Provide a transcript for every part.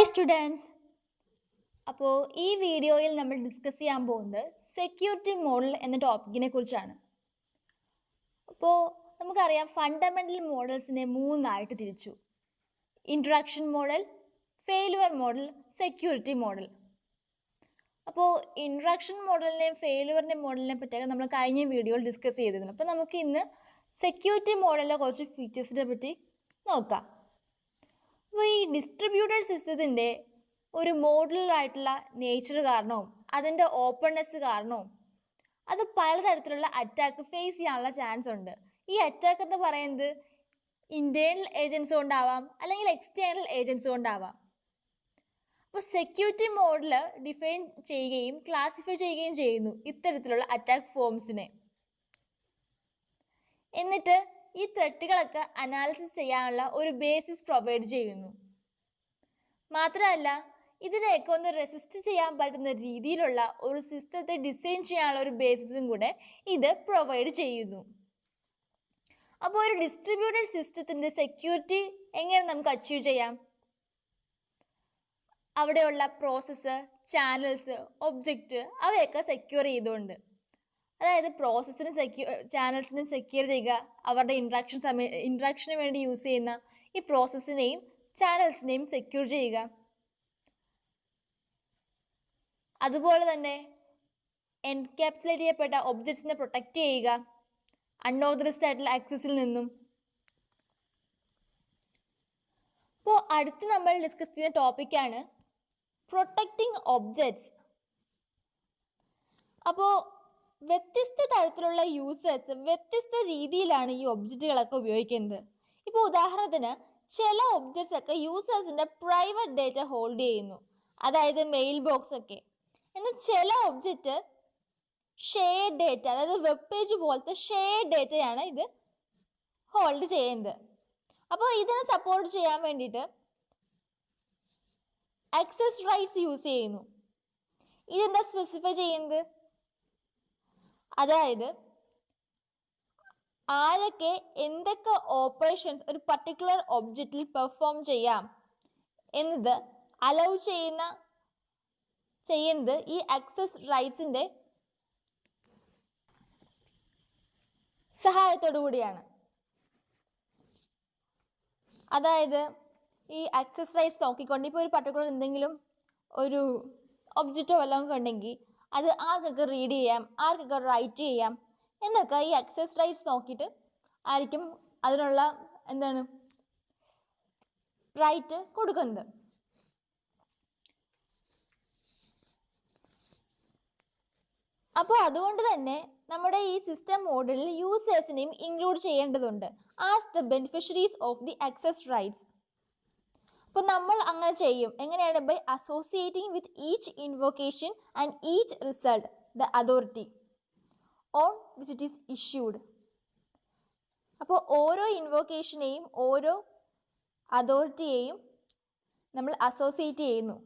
Hi students. അപ്പോൾ ഈ വീഡിയോയിൽ നമ്മൾ ഡിസ്കസ് ചെയ്യാൻ പോകുന്നത് സെക്യൂരിറ്റി മോഡൽ എന്ന ടോപ്പിക്കിനെ കുറിച്ചാണ്. അപ്പോൾ നമുക്കറിയാം ഫണ്ടമെൻ്റൽ മോഡൽസിനെ മൂന്നായിട്ട് തിരിച്ചു: interaction model, failure model, security model. അപ്പോൾ ഇൻട്രാക്ഷൻ മോഡലിനെയും ഫെയിലുവറിൻ്റെ മോഡലിനെ പറ്റിയൊക്കെ നമ്മൾ കഴിഞ്ഞ വീഡിയോയിൽ ഡിസ്കസ് ചെയ്തിരുന്നു. അപ്പോൾ നമുക്ക് ഇന്ന് സെക്യൂരിറ്റി മോഡലിലെ കുറച്ച് ഫീച്ചേഴ്സിനെ പറ്റി നോക്കാം. അപ്പോൾ ഈ ഡിസ്ട്രിബ്യൂട്ടഡ് സിസ്റ്റത്തിൻ്റെ ഒരു മോഡലായിട്ടുള്ള നേച്ചർ കാരണവും അതിൻ്റെ ഓപ്പൺനെസ് കാരണവും അത് പലതരത്തിലുള്ള അറ്റാക്ക് ഫേസ് ചെയ്യാനുള്ള ചാൻസ് ഉണ്ട്. ഈ അറ്റാക്ക് എന്ന് പറയുന്നത് ഇൻറ്റേർണൽ ഏജൻസ് കൊണ്ടാവാം, അല്ലെങ്കിൽ എക്സ്റ്റേണൽ ഏജൻസ് കൊണ്ടാവാം. അപ്പോൾ സെക്യൂരിറ്റി മോഡൽ ഡിഫൈൻ ചെയ്യുകയും ക്ലാസിഫൈ ചെയ്യുകയും ചെയ്യുന്നു ഇത്തരത്തിലുള്ള അറ്റാക്ക് ഫോംസിനെ. എന്നിട്ട് ഈ ത്രെറ്റുകളൊക്കെ അനാലിസിസ് ചെയ്യാനുള്ള ഒരു ബേസിസ് പ്രൊവൈഡ് ചെയ്യുന്നു. മാത്രമല്ല, ഇതിനെയൊക്കെ ഒന്ന് റെസിസ്റ്റ് ചെയ്യാൻ പറ്റുന്ന രീതിയിലുള്ള ഒരു സിസ്റ്റത്തെ ഡിസൈൻ ചെയ്യാനുള്ള ഒരു ബേസിസും കൂടെ ഇത് പ്രൊവൈഡ് ചെയ്യുന്നു. അപ്പോൾ ഒരു ഡിസ്ട്രിബ്യൂട്ടഡ് സിസ്റ്റത്തിൻ്റെ സെക്യൂരിറ്റി എങ്ങനെ നമുക്ക് അച്ചീവ് ചെയ്യാം? അവിടെയുള്ള പ്രോസസ്സ്, ചാനൽസ്, ഒബ്ജക്റ്റ് അവയൊക്കെ സെക്യൂർ ചെയ്തുകൊണ്ട്, അതായത് പ്രോസസ്സിനും ചാനൽസിനും സെക്യൂർ ചെയ്യുക, അവരുടെ ഇൻട്രാക്ഷന് വേണ്ടി യൂസ് ചെയ്യുന്ന ഈ പ്രോസസ്സിനെയും ചാനൽസിനെയും സെക്യൂർ ചെയ്യുക. അതുപോലെ തന്നെ എൻകാപ്സുലേറ്റ് ചെയ്യപ്പെട്ട ഒബ്ജക്ട്സിനെ പ്രൊട്ടക്റ്റ് ചെയ്യുക അൺഓതറൈസ്ഡ് ആയിട്ടുള്ള ആക്സസിൽ നിന്നും. അപ്പോൾ അടുത്ത് നമ്മൾ ഡിസ്കസ് ചെയ്യുന്ന ടോപ്പിക്കാണ് പ്രൊട്ടക്റ്റിംഗ് ഒബ്ജക്ട്സ്. അപ്പോൾ വ്യത്യസ്ത തരത്തിലുള്ള യൂസേഴ്സ് വ്യത്യസ്ത രീതിയിലാണ് ഈ ഒബ്ജക്റ്റുകളൊക്കെ ഉപയോഗിക്കുന്നത്. ഇപ്പോൾ ഉദാഹരണത്തിന് ചില ഒബ്ജക്ട്സ് ഒക്കെ യൂസേഴ്സിൻ്റെ പ്രൈവറ്റ് ഡേറ്റ ഹോൾഡ് ചെയ്യുന്നു, അതായത് മെയിൽ ബോക്സ് ഒക്കെ. എന്നാൽ ചില ഒബ്ജക്റ്റ് ഷെയർഡ് ഡേറ്റ, അതായത് വെബ് പേജ് പോലത്തെ ഷെയർഡ് ഡേറ്റയാണ് ഇത് ഹോൾഡ് ചെയ്യുന്നത്. അപ്പോൾ ഇതിനെ സപ്പോർട്ട് ചെയ്യാൻ വേണ്ടിയിട്ട് ആക്സസ് റൈറ്റ്സ് യൂസ് ചെയ്യുന്നു. ഇതെന്താ സ്പെസിഫൈ ചെയ്യുന്നത്? അതായത് ആരൊക്കെ എന്തൊക്കെ ഓപ്പറേഷൻസ് ഒരു പർട്ടിക്കുലർ ഒബ്ജക്റ്റിൽ പെർഫോം ചെയ്യാം എന്നത് അലൗ ചെയ്യുന്നത് ഈ ആക്സസ് റൈറ്റ്സിൻ്റെ സഹായത്തോടു കൂടിയാണ്. അതായത് ഈ ആക്സസ് റൈറ്റ്സ് നോക്കിക്കൊണ്ട് ഇപ്പോൾ ഒരു പർട്ടിക്കുലർ എന്തെങ്കിലും ഒരു ഒബ്ജക്റ്റോ വല്ലതും ഉണ്ടെങ്കിൽ അത് ആർക്കൊക്കെ റീഡ് ചെയ്യാം, ആർക്കൊക്കെ റൈറ്റ് ചെയ്യാം എന്നൊക്കെ ഈ ആക്സസ് റൈറ്റ്സ് നോക്കിയിട്ട് ആയിരിക്കും അതിനുള്ള റൈറ്റ് കൊടുക്കുന്നത്. അപ്പോൾ അതുകൊണ്ട് തന്നെ നമ്മുടെ ഈ സിസ്റ്റം മോഡലിൽ യൂസേഴ്സിനെയും ഇൻക്ലൂഡ് ചെയ്യേണ്ടതുണ്ട് as the beneficiaries of the access rights. അപ്പോൾ നമ്മൾ അങ്ങനെ ചെയ്യും. എങ്ങനെയാണ്? By associating with each invocation and each result the authority on which it is issued. അപ്പോൾ ഓരോ ഇൻവോക്കേഷനെയും ഓരോ അതോറിറ്റിയെയും നമ്മൾ അസോസിയേറ്റ് ചെയ്യുന്നു.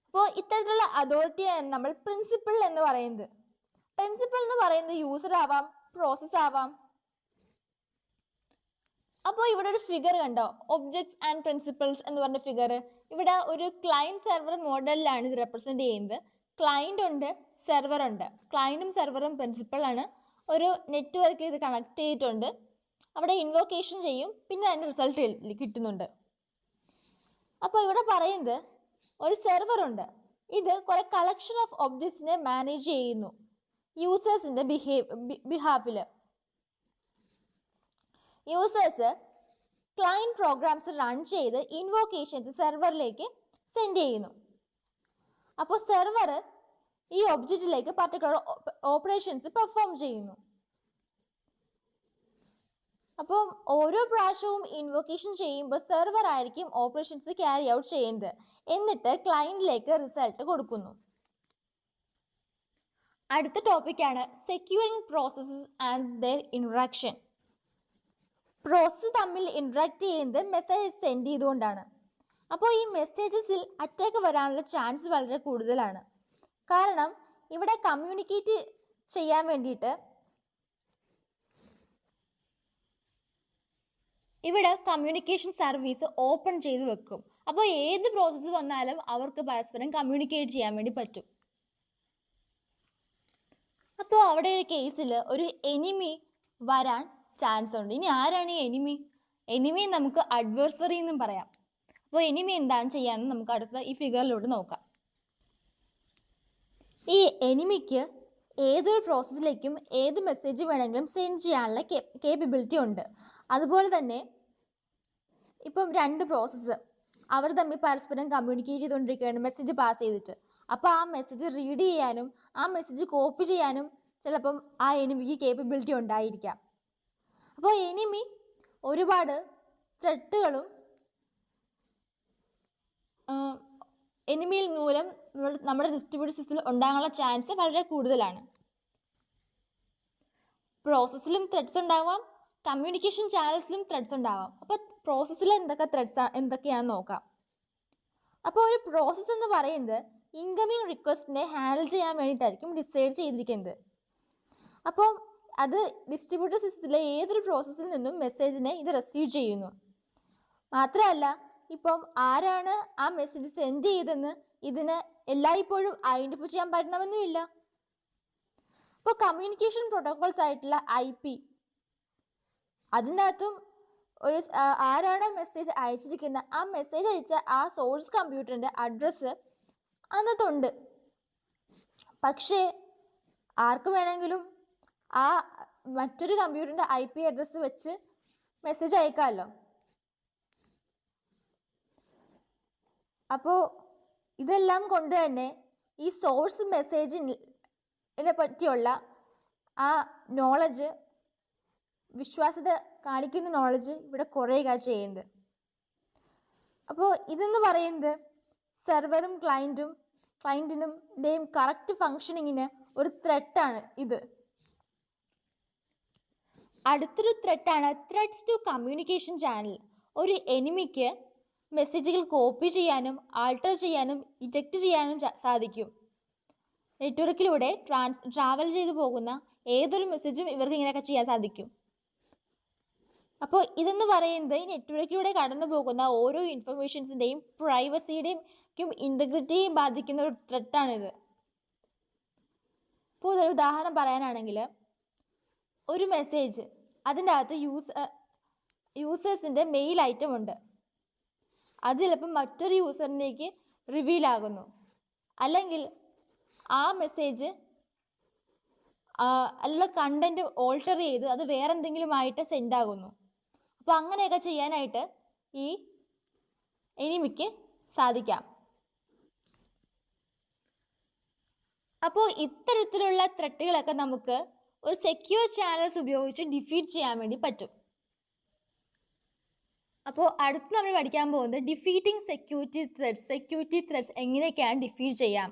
അപ്പോൾ ഇത്തരത്തിലുള്ള അതോറിറ്റിയാണ് നമ്മൾ പ്രിൻസിപ്പിൾ എന്ന് പറയുന്നത്. പ്രിൻസിപ്പിൾ എന്ന് പറയുന്നത് യൂസർ ആവാം, പ്രോസസ് ആവാം. അപ്പോൾ ഇവിടെ ഒരു ഫിഗർ കണ്ടോ, ഒബ്ജക്ട്സ് ആൻഡ് പ്രിൻസിപ്പിൾസ് എന്ന് പറഞ്ഞ ഫിഗർ. ഇവിടെ ഒരു ക്ലയൻറ്റ് സെർവർ മോഡലിലാണ് ഇത് റെപ്രസെൻറ്റ് ചെയ്യുന്നത്. ക്ലയൻ്റ് ഉണ്ട്, സെർവർ ഉണ്ട്. ക്ലയൻറ്റും സെർവറും പ്രിൻസിപ്പളാണ്. ഒരു നെറ്റ്വർക്ക് ഇത് കണക്ട് ചെയ്തിട്ടുണ്ട്. അവിടെ ഇൻവോക്കേഷൻ ചെയ്യും, പിന്നെ അതിൻ്റെ റിസൾട്ട് കിട്ടുന്നുണ്ട്. അപ്പോൾ ഇവിടെ പറയുന്നത് ഒരു സെർവർ ഉണ്ട്. ഇത് കുറേ കളക്ഷൻ ഓഫ് ഒബ്ജക്ട്സിനെ മാനേജ് ചെയ്യുന്നു യൂസേഴ്സിൻ്റെ ബിഹാഫിൽ. യൂസേഴ്സ് ക്ലയൻറ്റ് പ്രോഗ്രാംസ് റൺ ചെയ്ത് ഇൻവോക്കേഷൻസ് സെർവറിലേക്ക് സെൻഡ് ചെയ്യുന്നു. അപ്പോൾ സെർവർ ഈ ഒബ്ജക്റ്റിലേക്ക് പർട്ടിക്കുലർ ഓപ്പറേഷൻസ് പെർഫോം ചെയ്യുന്നു. അപ്പോൾ ഓരോ പ്രാവശ്യവും ഇൻവോക്കേഷൻ ചെയ്യുമ്പോൾ സെർവർ ആയിരിക്കും ഓപ്പറേഷൻസ് ക്യാരി ഔട്ട് ചെയ്യുന്നത്. എന്നിട്ട് ക്ലയൻറ്റിലേക്ക് റിസൾട്ട് കൊടുക്കുന്നു. അടുത്ത ടോപ്പിക്കാണ് securing processes and their interaction. Process തമ്മിൽ ഇൻട്രാക്ട് ചെയ്യുന്നത് മെസ്സേജസ് സെൻഡ് ചെയ്തുകൊണ്ടാണ്. അപ്പോൾ ഈ മെസ്സേജസിൽ അറ്റാക്ക് വരാനുള്ള ചാൻസ് വളരെ കൂടുതലാണ്. കാരണം ഇവിടെ കമ്മ്യൂണിക്കേറ്റ് ചെയ്യാൻ വേണ്ടിയിട്ട് ഇവിടെ കമ്മ്യൂണിക്കേഷൻ സർവീസ് ഓപ്പൺ ചെയ്ത് വെക്കും. അപ്പോൾ ഏത് പ്രോസസ്സ് വന്നാലും അവർക്ക് പരസ്പരം കമ്മ്യൂണിക്കേറ്റ് ചെയ്യാൻ വേണ്ടി പറ്റും. അപ്പോൾ അവിടെ ഒരു കേസിൽ ഒരു എനിമി വരാൻ ചാൻസ് ഉണ്ട്. ഇനി ആരാണ് ഈ എനിമി? എനിമി നമുക്ക് അഡ്വേഴ്സറി എന്നും പറയാം. അപ്പോൾ എനിമി എന്താണ് ചെയ്യാമെന്ന് നമുക്ക് അടുത്ത ഈ ഫിഗറിലൂടെ നോക്കാം. ഈ എനിമിക്ക് ഏതൊരു പ്രോസസ്സിലേക്കും ഏത് മെസ്സേജ് വേണമെങ്കിലും സെൻഡ് ചെയ്യാനുള്ള കേപ്പബിലിറ്റി ഉണ്ട്. അതുപോലെ തന്നെ ഇപ്പം രണ്ട് പ്രോസസ്സ് അവർ തമ്മിൽ പരസ്പരം കമ്മ്യൂണിക്കേറ്റ് ചെയ്തുകൊണ്ടിരിക്കുകയാണ് മെസ്സേജ് പാസ് ചെയ്തിട്ട്. അപ്പോൾ ആ മെസ്സേജ് റീഡ് ചെയ്യാനും ആ മെസ്സേജ് കോപ്പി ചെയ്യാനും ചിലപ്പം ആ എനിമിക്ക് കേപ്പബിലിറ്റി ഉണ്ടായിരിക്കാം. അപ്പോൾ എനിമി ഒരുപാട് ത്രെട്ടുകളും എനിമിയിൽ മൂലം നമ്മുടെ ഡിസ്ട്രിബ്യൂട്ടഡ് സിസ്റ്റത്തിൽ ഉണ്ടാകാനുള്ള ചാൻസ് വളരെ കൂടുതലാണ്. പ്രോസസ്സിലും ത്രെഡ്സ് ഉണ്ടാവാം, കമ്മ്യൂണിക്കേഷൻ ചാനൽസിലും ത്രെഡ്സ് ഉണ്ടാവാം. അപ്പോൾ പ്രോസസ്സിൽ എന്തൊക്കെയാണെന്ന് നോക്കാം. അപ്പോൾ ഒരു പ്രോസസ്സ് എന്ന് പറയുന്നത് ഇൻകമിങ് റിക്വസ്റ്റിനെ ഹാൻഡിൽ ചെയ്യാൻ വേണ്ടിയിട്ടായിരിക്കും ഡിസൈഡ് ചെയ്തിരിക്കുന്നത്. അപ്പോൾ അത് ഡിസ്ട്രിബ്യൂട്ടഡ് സിസ്റ്റത്തിലെ ഏതൊരു പ്രോസസ്സിൽ നിന്നും മെസ്സേജിനെ ഇത് റിസീവ് ചെയ്യുന്നു. മാത്രമല്ല ഇപ്പം ആരാണ് ആ മെസ്സേജ് സെൻഡ് ചെയ്തെന്ന് ഇതിന് എല്ലായ്പ്പോഴും ഐഡൻറ്റിഫൈ ചെയ്യാൻ പറ്റണമെന്നുമില്ല. ഇപ്പോൾ കമ്മ്യൂണിക്കേഷൻ പ്രോട്ടോകോൾസ് ആയിട്ടുള്ള IP അതിനകത്തും ഒരു ആരാണോ മെസ്സേജ് അയച്ചിരിക്കുന്നത് ആ മെസ്സേജ് അയച്ച ആ സോഴ്സ് കമ്പ്യൂട്ടറിൻ്റെ അഡ്രസ്സ് അതിനകത്തുണ്ട്. പക്ഷേ ആർക്ക് വേണമെങ്കിലും ആ മറ്റൊരു കമ്പ്യൂട്ടറിൻ്റെ IP അഡ്രസ്സ് വെച്ച് മെസ്സേജ് അയക്കാമല്ലോ. അപ്പോൾ ഇതെല്ലാം കൊണ്ട് തന്നെ ഈ സോഴ്സ് മെസ്സേജിനെ പറ്റിയുള്ള ആ നോളജ്, വിശ്വാസ്യത കാണിക്കുന്ന നോളജ് ഇവിടെ കുറയുക ചെയ്യുന്നത്. അപ്പോൾ ഇതെന്ന് പറയുന്നത് സെർവറും ക്ലയൻറ്റിൻ്റെയും കറക്റ്റ് ഫങ്ഷനിങ്ങിന് ഒരു ത്രെട്ടാണ് ഇത്. അടുത്തൊരു ത്രെട്ടാണ് ത്രെഡ്സ് ടു കമ്മ്യൂണിക്കേഷൻ ചാനൽ. ഒരു എനിമിക്ക് മെസ്സേജുകൾ കോപ്പി ചെയ്യാനും ആൾട്ടർ ചെയ്യാനും ഇജക്റ്റ് ചെയ്യാനും സാധിക്കും. നെറ്റ്വർക്കിലൂടെ ട്രാവൽ ചെയ്തു പോകുന്ന ഏതൊരു മെസ്സേജും ഇവർക്ക് ഇങ്ങനെയൊക്കെ ചെയ്യാൻ സാധിക്കും. അപ്പോൾ ഇതെന്ന് പറയുന്നത് ഈ നെറ്റ്വർക്കിലൂടെ കടന്നു പോകുന്ന ഓരോ ഇൻഫർമേഷൻസിൻ്റെയും പ്രൈവസിയുടെയും ഇൻറ്റഗ്രിറ്റിയെയും ബാധിക്കുന്ന ഒരു ത്രെട്ടാണിത്. ഇപ്പോൾ ഒരു ഉദാഹരണം പറയാനാണെങ്കിൽ ഒരു മെസ്സേജ് അതിൻ്റെ അകത്ത് യൂസേഴ്സിൻ്റെ മെയിൽ ഐറ്റം ഉണ്ട്. അത് ചിലപ്പം മറ്റൊരു യൂസറിലേക്ക് റിവീൽ ആകുന്നു, അല്ലെങ്കിൽ ആ മെസ്സേജ് അതിലുള്ള കണ്ടന്റ് ഓൾട്ടർ ചെയ്ത് അത് വേറെ എന്തെങ്കിലുമായിട്ട് സെൻഡ് ആകുന്നു. അപ്പോൾ അങ്ങനെയൊക്കെ ചെയ്യാനായിട്ട് ഈ എനിമിക്ക് സാധിക്കാം. അപ്പോൾ ഇത്തരത്തിലുള്ള ത്രെട്ടുകളൊക്കെ നമുക്ക് ഒരു സെക്യൂർ ചാനൽസ് ഉപയോഗിച്ച് ഡിഫീറ്റ് ചെയ്യാൻ വേണ്ടി പറ്റും. അപ്പോൾ അടുത്ത് നമ്മൾ പഠിക്കാൻ പോകുന്നത് ഡിഫീറ്റിംഗ് സെക്യൂരിറ്റി ത്രെഡ്സ് എങ്ങനെയൊക്കെയാണ് ഡിഫീറ്റ് ചെയ്യാം.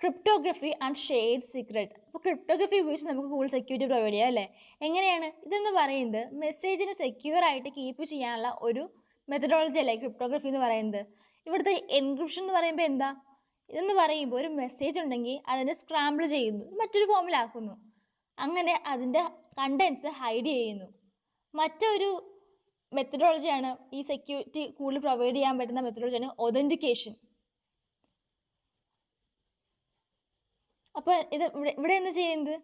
Cryptography and shared secret. അപ്പോൾ ക്രിപ്റ്റോഗ്രഫി ഉപയോഗിച്ച് നമുക്ക് കൂടുതൽ സെക്യൂരിറ്റി പ്രൊവൈഡ് ചെയ്യാം അല്ലേ? എങ്ങനെയാണ് ഇതെന്ന് പറയുന്നത്? മെസ്സേജിന് സെക്യൂർ ആയിട്ട് കീപ്പ് ചെയ്യാനുള്ള ഒരു മെത്തഡോളജി അല്ലേ ക്രിപ്റ്റോഗ്രഫി എന്ന് പറയുന്നത്. ഇവിടുത്തെ എൻക്രിപ്ഷൻ എന്ന് പറയുമ്പോൾ എന്താ? ഇതെന്ന് പറയുമ്പോൾ ഒരു മെസ്സേജ് ഉണ്ടെങ്കിൽ അതിനെ സ്ക്രാമ്പിൾ ചെയ്യുന്നു, മറ്റൊരു ഫോമിലാക്കുന്നു, അങ്ങനെ അതിൻ്റെ കണ്ടൻസ് ഹൈഡ് ചെയ്യുന്നു. മറ്റൊരു മെത്തഡോളജിയാണ് ഈ സെക്യൂരിറ്റി കൂടുതൽ പ്രൊവൈഡ് ചെയ്യാൻ പറ്റുന്ന മെത്തഡോളജിയാണ് ഒതൻറ്റിക്കേഷൻ. അപ്പോൾ ഇത് ഇവിടെ എന്താ ചെയ്യുന്നത്?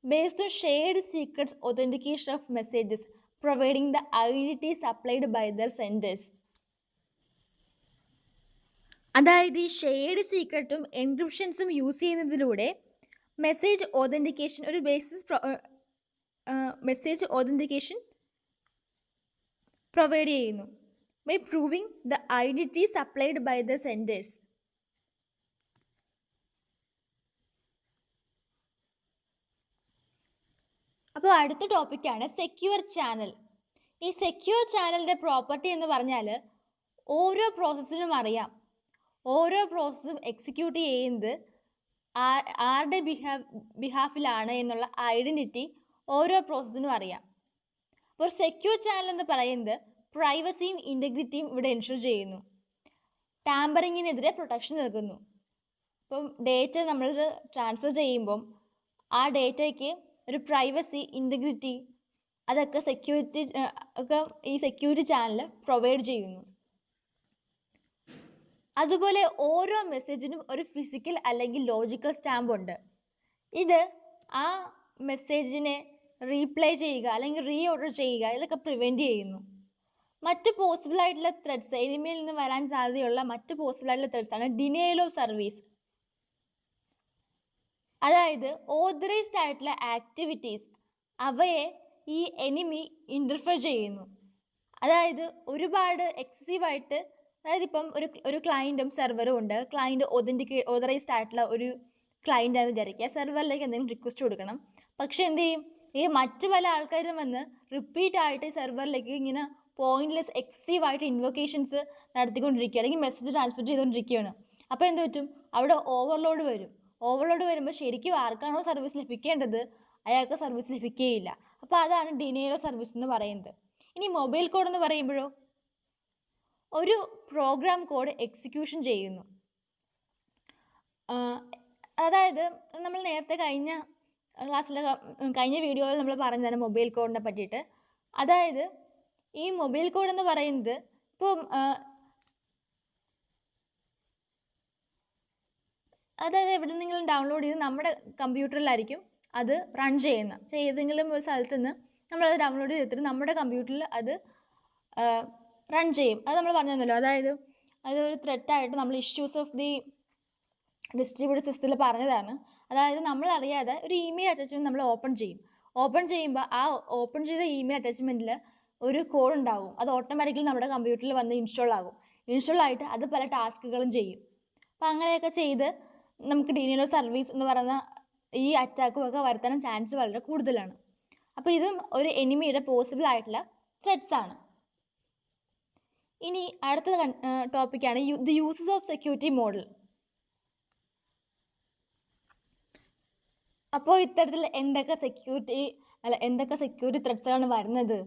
Based on shared secrets authentication of messages providing the identity supplied by their senders. അതായത് ഈ ഷെയർഡ് സീക്രട്ടും എൻക്രിപ്ഷൻസും യൂസ് ചെയ്യുന്നതിലൂടെ മെസ്സേജ് ഒതൻറ്റിക്കേഷൻ ഒരു മെസ്സേജ് ഒതൻറ്റിക്കേഷൻ പ്രൊവൈഡ് ചെയ്യുന്നു by proving the identity supplied by the senders. അപ്പോൾ അടുത്ത ടോപ്പിക്കാണ് സെക്യൂർ ചാനൽ. ഈ സെക്യൂർ ചാനലിൻ്റെ പ്രോപ്പർട്ടി എന്ന് പറഞ്ഞാൽ ഓരോ പ്രോസസ്സിനും അറിയാം, ഓരോ പ്രോസസ്സും എക്സിക്യൂട്ട് ചെയ്യുന്നത് ആരുടെ ബിഹാഫിലാണ് എന്നുള്ള ഐഡൻറ്റിറ്റി ഓരോ പ്രോസസ്സിനും അറിയാം. അപ്പോൾ സെക്യൂർ ചാനൽ എന്ന് പറയുന്നത് പ്രൈവസിയും ഇൻറ്റഗ്രിറ്റിയും ഇവിടെ എൻഷുർ ചെയ്യുന്നു, ടാമ്പറിങ്ങിനെതിരെ പ്രൊട്ടക്ഷൻ നൽകുന്നു. ഇപ്പം ഡേറ്റ നമ്മളിത് ട്രാൻസ്ഫർ ചെയ്യുമ്പം ആ ഡേറ്റയ്ക്ക് ഒരു പ്രൈവസി, ഇൻറ്റഗ്രിറ്റി അതൊക്കെ ഒക്കെ ഈ സെക്യൂരിറ്റി ചാനൽ പ്രൊവൈഡ് ചെയ്യുന്നു. അതുപോലെ ഓരോ മെസ്സേജിനും ഒരു ഫിസിക്കൽ അല്ലെങ്കിൽ ലോജിക്കൽ സ്റ്റാമ്പ് ഉണ്ട്. ഇത് ആ മെസ്സേജിനെ റീപ്ലൈ ചെയ്യുക അല്ലെങ്കിൽ റീ ഓർഡർ ചെയ്യുക ഇതൊക്കെ പ്രിവെൻറ്റ് ചെയ്യുന്നു. മറ്റ് പോസിബിൾ ആയിട്ടുള്ള ത്രെഡ്സ്, എനിമിയിൽ നിന്ന് വരാൻ സാധ്യതയുള്ള മറ്റ് പോസിബിൾ ആയിട്ടുള്ള ത്രെഡ്സ് ആണ് ഡിനയൽ ഓഫ് സർവീസ്. അതായത് ഓതറൈസ്ഡ് ആയിട്ടുള്ള ആക്ടിവിറ്റീസ് അവയെ ഈ എനിമി ഇൻ്റർഫിയർ ചെയ്യുന്നു. അതായത് ഒരുപാട് എക്സസീവായിട്ട്, അതായത് ഇപ്പം ഒരു ക്ലയൻറ്റും സെർവറും ഉണ്ട്. ക്ലയൻറ്റ് ഓതറൈസ്ഡ് ആയിട്ടുള്ള ഒരു ക്ലയൻ്റ് ആണെന്ന് വിചാരിക്കുക. സെർവറിലേക്ക് എന്തെങ്കിലും റിക്വസ്റ്റ് കൊടുക്കണം. പക്ഷെ എന്ത് ചെയ്യും, ഈ മറ്റു പല ആൾക്കാരും വന്ന് റിപ്പീറ്റ് ആയിട്ട് സെർവറിലേക്ക് ഇങ്ങനെ പോയിന്റ്ലെസ് എക്സസീവായിട്ട് ഇൻവൊക്കേഷൻസ് നടത്തിക്കൊണ്ടിരിക്കുക, അല്ലെങ്കിൽ മെസ്സേജ് ട്രാൻസ്ഫർ ചെയ്തുകൊണ്ടിരിക്കുകയാണ്. അപ്പോൾ എന്ത് പറ്റും, അവിടെ ഓവർലോഡ് വരും. ഓവർലോഡ് വരുമ്പോൾ ശരിക്കും ആർക്കാണോ സർവീസ് ലഭിക്കേണ്ടത് അയാൾക്ക് സർവീസ് ലഭിക്കുകയില്ല. അപ്പോൾ അതാണ് ഡിനയൽ ഓഫ് സർവീസ് എന്ന് പറയുന്നത്. ഇനി മൊബൈൽ കോഡ് എന്ന് പറയുമ്പോഴോ, ഒരു പ്രോഗ്രാം കോഡ് എക്സിക്യൂഷൻ ചെയ്യുന്നു. അതായത് നമ്മൾ നേരത്തെ കഴിഞ്ഞ വീഡിയോയിൽ നമ്മൾ പറഞ്ഞതാണ് മൊബൈൽ കോഡിനെ പറ്റിയിട്ട്. അതായത് ഈ മൊബൈൽ കോഡ് എന്ന് പറയുന്നത് ഇപ്പം അതായത് എവിടെ നിന്നെങ്കിലും ഡൗൺലോഡ് ചെയ്ത് നമ്മുടെ കമ്പ്യൂട്ടറിലായിരിക്കും അത് റൺ ഏതെങ്കിലും ഒരു സ്ഥലത്ത് നിന്ന് നമ്മളത് ഡൗൺലോഡ് ചെയ്തിട്ട് നമ്മുടെ കമ്പ്യൂട്ടറിൽ അത് റൺ ചെയ്യും. അത് നമ്മൾ പറഞ്ഞല്ലോ. അതായത് അതൊരു ത്രെറ്റായിട്ട് നമ്മൾ ഇഷ്യൂസ് ഓഫ് ദി ഡിസ്ട്രിബ്യൂട്ടഡ് സിസ്റ്റത്തിൽ പറഞ്ഞതാണ്. അതായത് നമ്മൾ അറിയാതെ ഒരു ഇമെയിൽ അറ്റാച്ച്മെൻറ്റ് നമ്മൾ ഓപ്പൺ ചെയ്യുമ്പോൾ ആ ഓപ്പൺ ചെയ്ത ഇമെയിൽ അറ്റാച്ച്മെൻറ്റിൽ ഒരു കോഡ് ഉണ്ടാകും. അത് ഓട്ടോമാറ്റിക്കലി നമ്മുടെ കമ്പ്യൂട്ടറിൽ വന്ന് ഇൻസ്റ്റാൾ ആയിട്ട് അത് പല ടാസ്കുകളും ചെയ്യും. അപ്പോൾ അങ്ങനെയൊക്കെ ചെയ്ത് നമുക്ക് ഡിനയൽ ഓഫ് സർവീസ് എന്ന് പറയുന്ന ഈ അറ്റാക്കും ഒക്കെ വരുത്താൻ ചാൻസ് വളരെ കൂടുതലാണ്. അപ്പോൾ ഇതും ഒരു എനിമിയുടെ പോസിബിൾ ആയിട്ടുള്ള ത്രെഡ്സ് ആണ്. ഇനി അടുത്ത ടോപ്പിക്കാണ് the uses of security model. അപ്പോൾ ഇത്തരത്തിൽ എന്തൊക്കെ സെക്യൂരിറ്റി ത്രെഡ്സാണ് വരുന്നത്,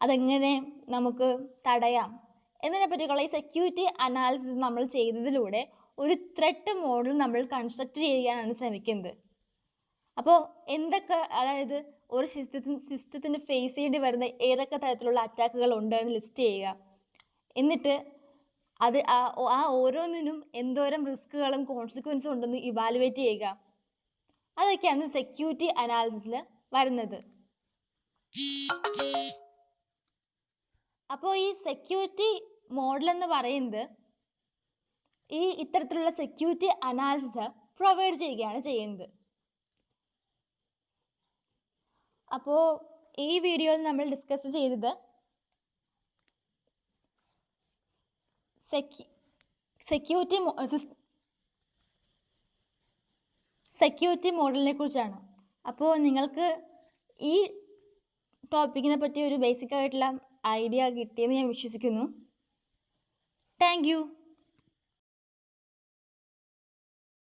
അതെങ്ങനെ നമുക്ക് തടയാം എന്നതിനെ പറ്റിയുള്ള ഈ സെക്യൂരിറ്റി അനാലിസിസ് നമ്മൾ ചെയ്തതിലൂടെ ഒരു ത്രെട്ട് മോഡൽ നമ്മൾ കൺസ്ട്രക്ട് ചെയ്യാനാണ് ശ്രമിക്കുന്നത്. അപ്പോൾ എന്തൊക്കെ, അതായത് ഒരു സിസ്റ്റത്തിന് ഫേസ് ചെയ്യേണ്ടി വരുന്ന ഏതൊക്കെ തരത്തിലുള്ള അറ്റാക്കുകൾ ഉണ്ടെന്ന് ലിസ്റ്റ് ചെയ്യുക. എന്നിട്ട് അത് ആ ഓരോന്നിനും എന്തോരം റിസ്കുകളും കോൺസിക്വൻസും ഉണ്ടെന്ന് ഇവാലുവേറ്റ് ചെയ്യുക. അതൊക്കെയാണ് സെക്യൂരിറ്റി അനാലിസിസിൽ വരുന്നത്. അപ്പോൾ ഈ സെക്യൂരിറ്റി മോഡൽ എന്ന് പറയുന്നത് ഈ ഇത്തരത്തിലുള്ള സെക്യൂരിറ്റി അനാലിസിസ് പ്രൊവൈഡ് ചെയ്യുകയാണ് ചെയ്യുന്നത്. അപ്പോൾ ഈ വീഡിയോയിൽ നമ്മൾ ഡിസ്കസ് ചെയ്തത് സെക്യൂരിറ്റി മോഡലിനെ കുറിച്ചാണ്. അപ്പോൾ നിങ്ങൾക്ക് ഈ ടോപ്പിക്കിനെ പറ്റി ഒരു ബേസിക് ആയിട്ടുള്ള ഐഡിയ കിട്ടിയെന്ന് ഞാൻ വിശ്വസിക്കുന്നു. Thank you.